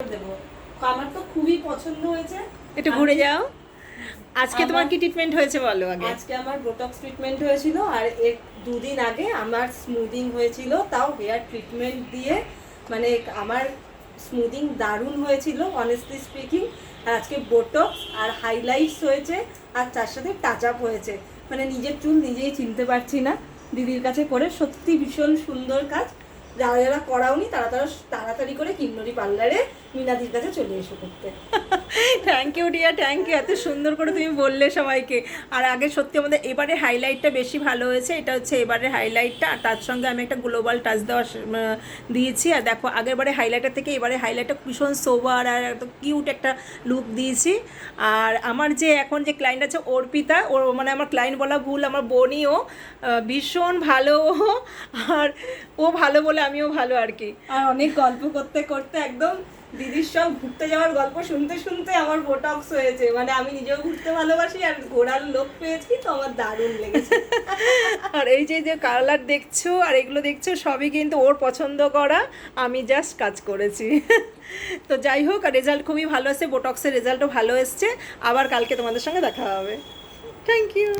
দেবো। আমার তো খুবই পছন্দ হয়েছে। একটু ঘুরে যাও। আজকে তোমার কি ট্রিটমেন্ট হয়েছে বলো আগে। আজকে আমার বোটক্স ট্রিটমেন্ট হয়েছিল, আর এর দুদিন আগে আমার স্মুদিং হয়েছিল, তাও হেয়ার ট্রিটমেন্ট দিয়ে। মানে আমার স্মুদিং দারুণ হয়েছিল অনেস্টলি স্পিকিং। আর আজকে বোটক্স আর হাইলাইটস হয়েছে, আর তার সাথে টাচ আপ হয়েছে। মানে নিজের চুল নিজেই চিনতে পারছি না। দিদির কাছে করে সত্যি ভীষণ সুন্দর কাজ। যারা যারা করাওনি তারা তাড়াতাড়ি করে কিন্নরি পার্লারে মিনাদির কাছে চলে এসো করতে। Thank you dear, thank you. এত সুন্দর করে তুমি বললে সবাইকে। আর আগে সত্যি আমাদের এবারে হাইলাইটটা বেশি ভালো হয়েছে, এটা হচ্ছে এবারে হাইলাইটটা। আর তার সঙ্গে আমি একটা গ্লোবাল টাচ দেওয়া দিয়েছি। আর দেখো আগেরবারে হাইলাইটার থেকে এবারে হাইলাইটটা ভীষণ সোবার আর এত কিউট একটা লুক দিয়েছি। আর আমার যে এখন যে ক্লায়েন্ট আছে অর্পিতা, ওর মানে আমার ক্লায়েন্ট বলা ভুল, আমার বোনই ও, ভীষণ ভালো। আর ও ভালো বলে আমিও ভালো আর কি। আর অনেক গল্প করতে করতে একদম দিদির সব ঘুরতে যাওয়ার গল্প শুনতে শুনতে আমার বোটক্স হয়েছে। মানে আমি নিজেও ঘুরতে ভালোবাসি, আর ঘোরার লোক পেয়েছি, তো আমার দারুণ লেগেছে। আর এই যে যে কালার দেখছো আর এগুলো দেখছো সবই কিন্তু ওর পছন্দ করা, আমি জাস্ট কাজ করেছি। তো যাই হোক, আর রেজাল্ট খুবই ভালো এসেছে, বোটক্সের রেজাল্টও ভালো এসছে। আবার কালকে তোমাদের সঙ্গে দেখা হবে। Thank you.